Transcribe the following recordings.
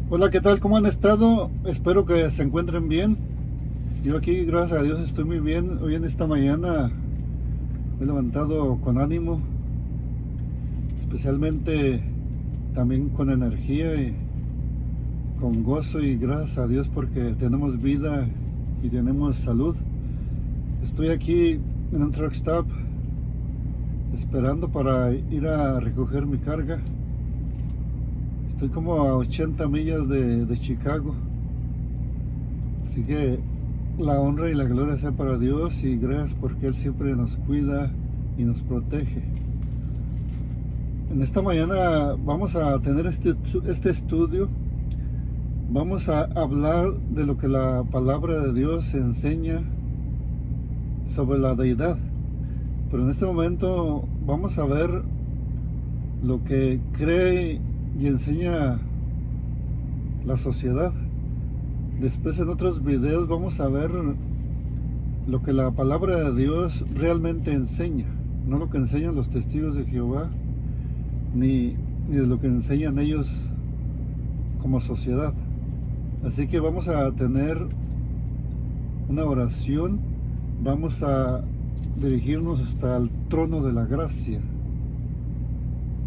Hola, ¿qué tal? ¿Cómo han estado? Espero que se encuentren bien. Yo aquí, gracias a Dios, estoy muy bien. Hoy en esta mañana me he levantado con ánimo, especialmente también con energía y con gozo, y gracias a Dios porque tenemos vida y tenemos salud. Estoy aquí en un truck stop esperando para ir a recoger mi carga. Estoy como a 80 millas de Chicago. Así que la honra y la gloria sea para Dios, y gracias porque Él siempre nos cuida y nos protege. En esta mañana vamos a tener este estudio. Vamos a hablar de lo que la palabra de Dios enseña sobre la deidad. Pero en este momento vamos a ver lo que cree y enseña la sociedad. Después, en otros videos, vamos a ver lo que la palabra de Dios realmente enseña, no lo que enseñan los testigos de Jehová, ni de lo que enseñan ellos como sociedad. Así que vamos a tener una oración, vamos a dirigirnos hasta el trono de la gracia,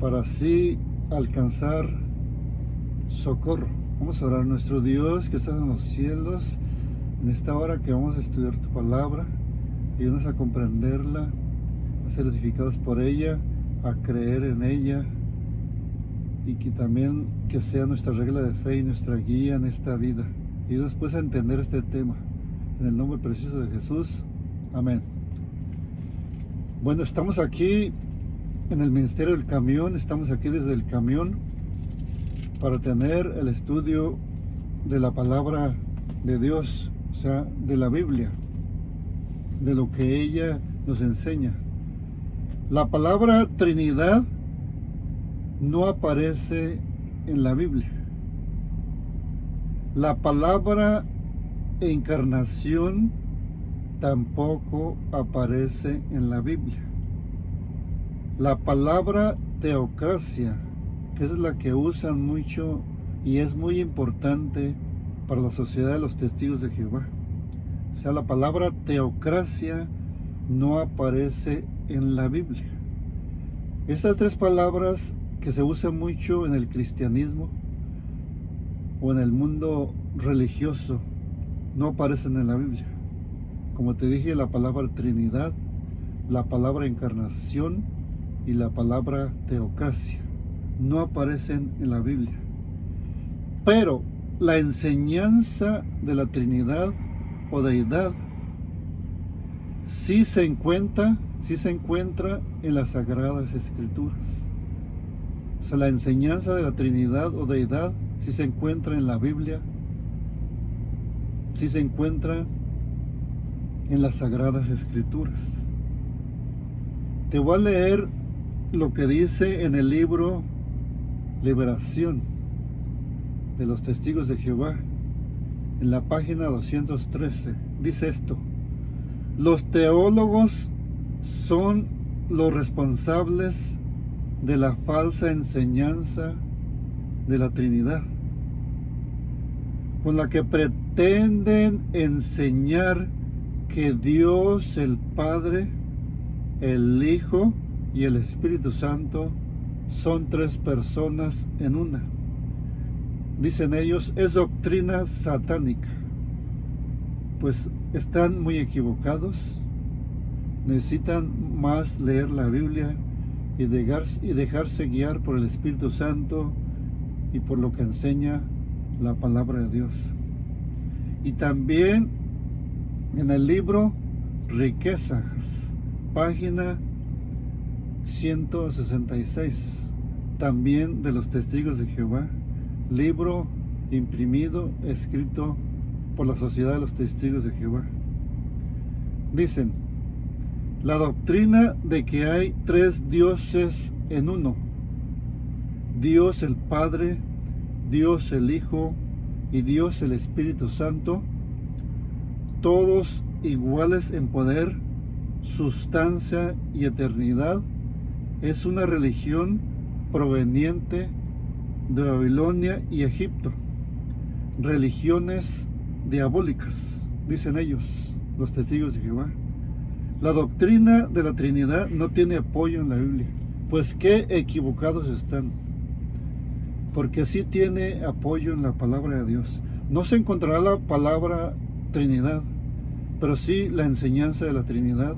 para así alcanzar socorro. Vamos a orar. Nuestro Dios que estás en los cielos, en esta hora que vamos a estudiar tu palabra, ayúdanos a comprenderla, a ser edificados por ella, a creer en ella, y que también que sea nuestra regla de fe y nuestra guía en esta vida. Y después a entender este tema. En el nombre precioso de Jesús. Amén. Bueno, estamos aquí en el Ministerio del Camión. Estamos aquí desde el camión para tener el estudio de la palabra de Dios, o sea, de la Biblia, de lo que ella nos enseña. La palabra Trinidad no aparece en la Biblia. La palabra encarnación tampoco aparece en la Biblia. La palabra teocracia, que es la que usan mucho y es muy importante para la sociedad de los testigos de Jehová. O sea, la palabra teocracia no aparece en la Biblia. Estas tres palabras que se usan mucho en el cristianismo o en el mundo religioso no aparecen en la Biblia. Como te dije, la palabra Trinidad, la palabra encarnación y la palabra teocracia no aparecen en la Biblia. Pero la enseñanza de la Trinidad o deidad sí se encuentra en las Sagradas Escrituras. O sea, la enseñanza de la Trinidad o deidad sí se encuentra en la Biblia, sí se encuentra en las Sagradas Escrituras. Te voy a leer lo que dice en el libro Liberación de los Testigos de Jehová, en la página 213. Dice esto: los teólogos son los responsables de la falsa enseñanza de la Trinidad, con la que pretenden enseñar que Dios el Padre, el Hijo y el Espíritu Santo son tres personas en una. Dicen ellos, es doctrina satánica. Pues están muy equivocados. Necesitan más leer la Biblia y dejarse guiar por el Espíritu Santo y por lo que enseña la palabra de Dios. Y también en el libro Riquezas, página 166, también de los Testigos de Jehová, libro imprimido, escrito por la Sociedad de los Testigos de Jehová. Dicen, la doctrina de que hay tres dioses en uno, Dios el Padre, Dios el Hijo y Dios el Espíritu Santo, todos iguales en poder, sustancia y eternidad, es una religión proveniente de Babilonia y Egipto. religiones diabólicas, dicen ellos, los testigos de Jehová. La doctrina de la Trinidad no tiene apoyo en la Biblia. Pues qué equivocados están, porque sí tiene apoyo en la palabra de Dios. No se encontrará la palabra Trinidad, pero sí la enseñanza de la Trinidad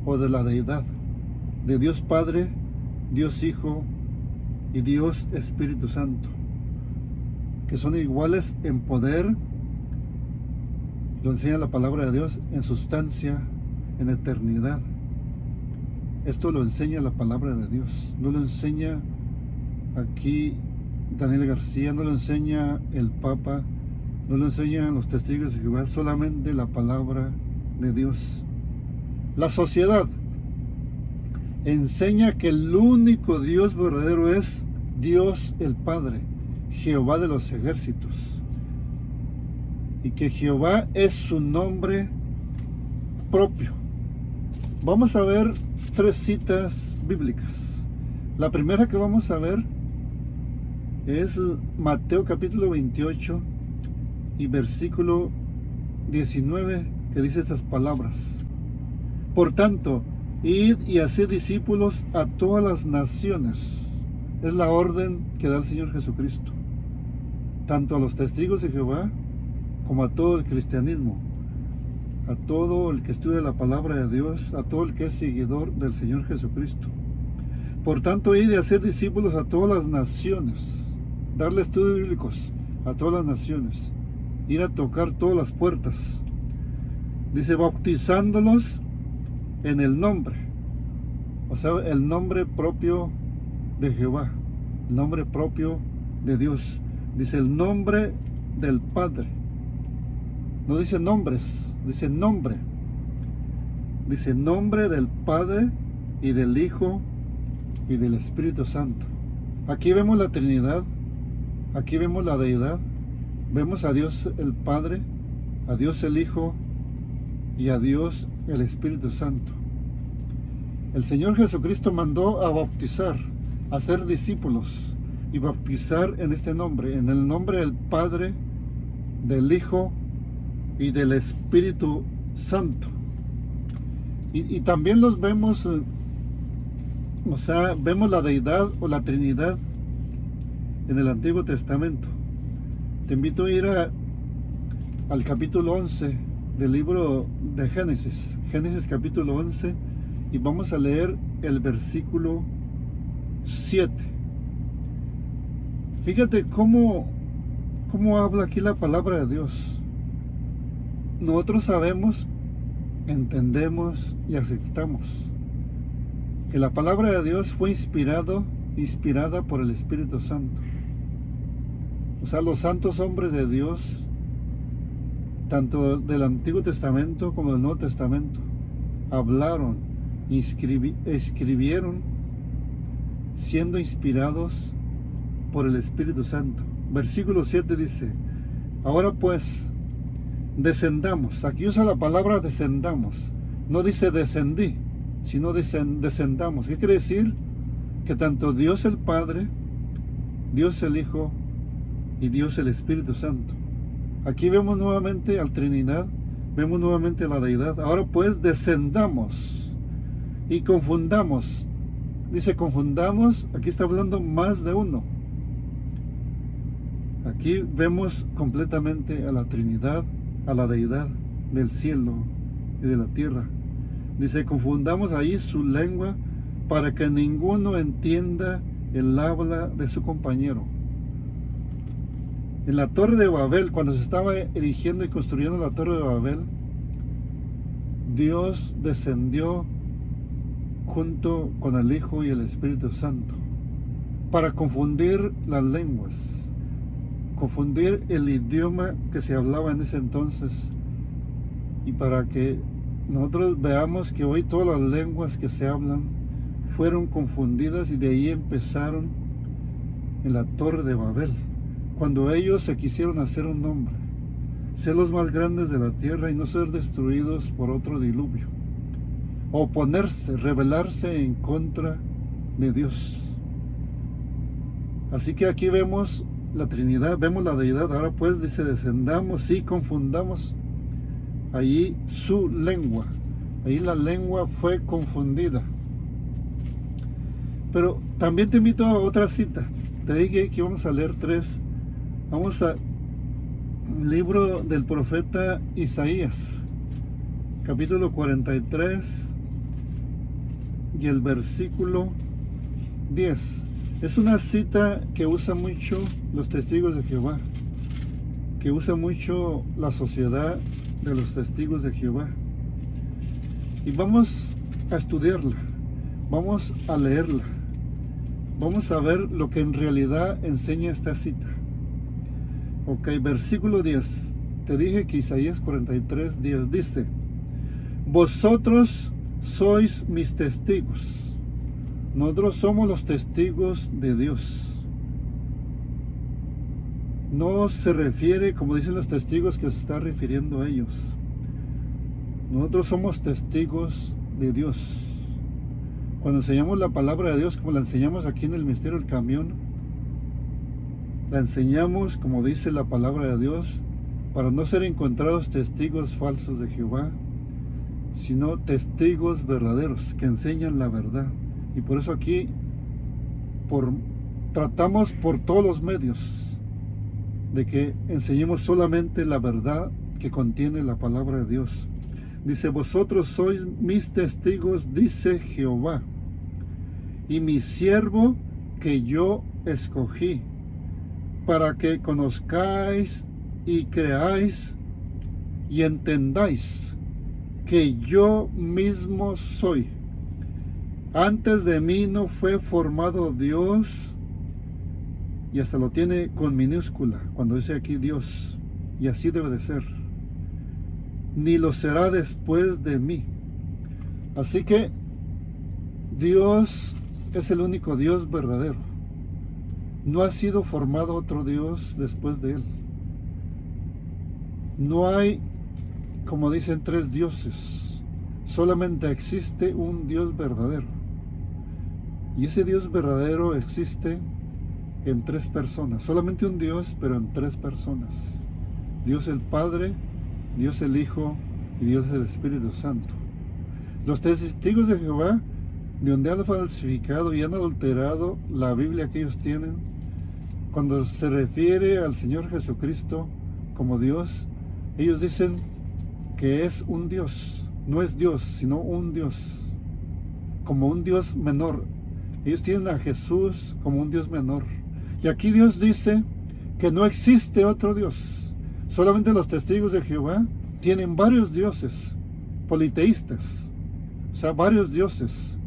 o de la deidad, de Dios Padre, Dios Hijo y Dios Espíritu Santo, que son iguales en poder. Lo enseña la palabra de Dios, en sustancia, en eternidad. Esto lo enseña la palabra de Dios, no lo enseña aquí Daniel García, no lo enseña el Papa, no lo enseñan los testigos de Jehová, solamente la palabra de Dios. La sociedad enseña que el único Dios verdadero es Dios el Padre, Jehová de los ejércitos, y que Jehová es su nombre propio. Vamos a ver 3 citas bíblicas. La primera que vamos a ver es Mateo capítulo 28 y versículo 19, que dice estas palabras: por tanto, id y haced discípulos a todas las naciones. Es la orden que da el Señor Jesucristo, tanto a los testigos de Jehová como a todo el cristianismo, a todo el que estudia la palabra de Dios, a todo el que es seguidor del Señor Jesucristo. Por tanto, id y haced discípulos a todas las naciones, darle estudios bíblicos a todas las naciones, ir a tocar todas las puertas. Dice, bautizándolos en el nombre, o sea, el nombre propio de Jehová, el nombre propio de Dios. Dice el nombre del Padre. No dice nombres, dice nombre. Dice nombre del Padre y del Hijo y del Espíritu Santo. Aquí vemos la Trinidad, aquí vemos la deidad, vemos a Dios el Padre, a Dios el Hijo y a Dios el Espíritu Santo. El Señor Jesucristo mandó a bautizar, a ser discípulos y bautizar en este nombre, en el nombre del Padre, del Hijo y del Espíritu Santo. Y también los vemos, o sea, vemos la deidad o la Trinidad en el Antiguo Testamento. Te invito a ir al capítulo 11 del libro de Génesis, Génesis capítulo 11, y vamos a leer el versículo 7. Fíjate cómo habla aquí la palabra de Dios. Nosotros sabemos, entendemos y aceptamos que la palabra de Dios fue inspirada por el Espíritu Santo. O sea, los santos hombres de Dios, tanto del Antiguo Testamento como del Nuevo Testamento, hablaron, escribieron, siendo inspirados por el Espíritu Santo. Versículo 7 dice, ahora pues, descendamos. Aquí usa la palabra descendamos. No dice descendí, sino descendamos. ¿Qué quiere decir? Que tanto Dios el Padre, Dios el Hijo y Dios el Espíritu Santo. Aquí vemos nuevamente al Trinidad, vemos nuevamente a la deidad. Ahora pues descendamos y confundamos. Dice confundamos, aquí está hablando más de uno. Aquí vemos completamente a la Trinidad, a la deidad del cielo y de la tierra. Dice, confundamos ahí su lengua para que ninguno entienda el habla de su compañero. En la Torre de Babel, cuando se estaba erigiendo y construyendo la Torre de Babel, Dios descendió junto con el Hijo y el Espíritu Santo para confundir las lenguas, confundir el idioma que se hablaba en ese entonces, y para que nosotros veamos que hoy todas las lenguas que se hablan fueron confundidas, y de ahí empezaron en la Torre de Babel, cuando ellos se quisieron hacer un nombre, ser los más grandes de la tierra y no ser destruidos por otro diluvio, oponerse, rebelarse en contra de Dios. Así que aquí vemos la Trinidad, vemos la deidad. Ahora pues dice, descendamos y confundamos allí su lengua. Ahí la lengua fue confundida. Pero también te invito a otra cita. Te dije que vamos a leer 3. Vamos al libro del profeta Isaías, capítulo 43 y el versículo 10. Es una cita que usa mucho los testigos de Jehová, que usa mucho la sociedad de los testigos de Jehová. Y vamos a estudiarla, vamos a leerla, vamos a ver lo que en realidad enseña esta cita. Ok, versículo 10. Te dije que Isaías 43, 10 dice: vosotros sois mis testigos. Nosotros somos los testigos de Dios. No se refiere, como dicen los testigos, que se está refiriendo a ellos. Nosotros somos testigos de Dios. Cuando enseñamos la palabra de Dios, como la enseñamos aquí en el Misterio del Camión, la enseñamos, como dice la palabra de Dios, para no ser encontrados testigos falsos de Jehová, sino testigos verdaderos que enseñan la verdad. Y por eso aquí tratamos por todos los medios de que enseñemos solamente la verdad que contiene la palabra de Dios. Dice: vosotros sois mis testigos, dice Jehová, y mi siervo que yo escogí, para que conozcáis y creáis y entendáis que yo mismo soy. Antes de mí no fue formado Dios, y hasta lo tiene con minúscula cuando dice aquí Dios, y así debe de ser, ni lo será después de mí. Así que Dios es el único Dios verdadero. No ha sido formado otro Dios después de Él. No hay, como dicen, 3 dioses. Solamente existe un Dios verdadero. Y ese Dios verdadero existe en 3 personas. Solamente un Dios, pero en 3 personas. Dios el Padre, Dios el Hijo y Dios el Espíritu Santo. Los testigos de Jehová, de donde han falsificado y han adulterado la Biblia que ellos tienen, cuando se refiere al Señor Jesucristo como Dios, ellos dicen que es un Dios. No es Dios, sino un Dios, como un Dios menor. Ellos tienen a Jesús como un Dios menor. Y aquí Dios dice que no existe otro Dios. Solamente los testigos de Jehová tienen varios dioses politeístas, o sea, varios dioses.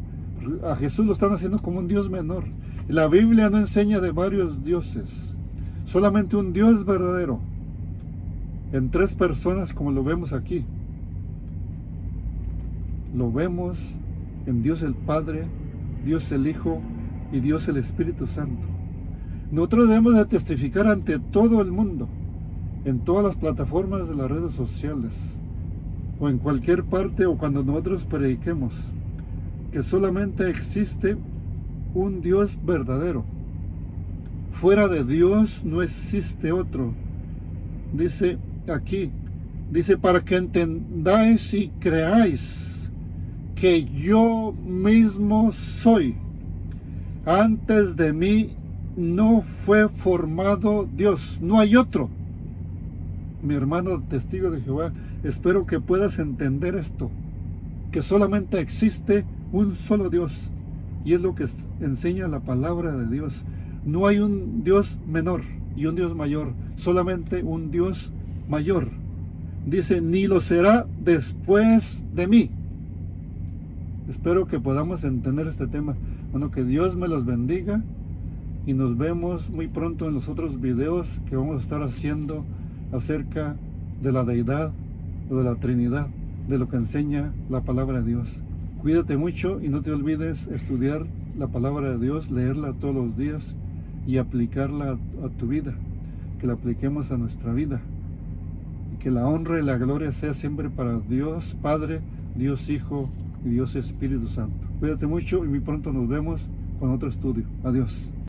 A Jesús lo están haciendo como un Dios menor. La Biblia no enseña de varios dioses, solamente un Dios verdadero, en 3 personas, como lo vemos aquí. Lo vemos en Dios el Padre, Dios el Hijo y Dios el Espíritu Santo. Nosotros debemos de testificar ante todo el mundo, en todas las plataformas de las redes sociales, o en cualquier parte, o cuando nosotros prediquemos, que solamente existe un Dios verdadero. Fuera de Dios no existe otro. Dice aquí, dice: para que entendáis y creáis que yo mismo soy. Antes de mí no fue formado Dios, no hay otro. Mi hermano testigo de Jehová, espero que puedas entender esto, que solamente existe un solo Dios, y es lo que enseña la palabra de Dios. No hay un Dios menor y un Dios mayor, solamente un Dios mayor. Dice: ni lo será después de mí. Espero que podamos entender este tema. Bueno, que Dios me los bendiga, y nos vemos muy pronto en los otros videos que vamos a estar haciendo acerca de la deidad o de la Trinidad, de lo que enseña la palabra de Dios. Cuídate mucho y no te olvides estudiar la palabra de Dios, leerla todos los días y aplicarla a tu vida, que la apliquemos a nuestra vida, y que la honra y la gloria sea siempre para Dios Padre, Dios Hijo y Dios Espíritu Santo. Cuídate mucho y muy pronto nos vemos con otro estudio. Adiós.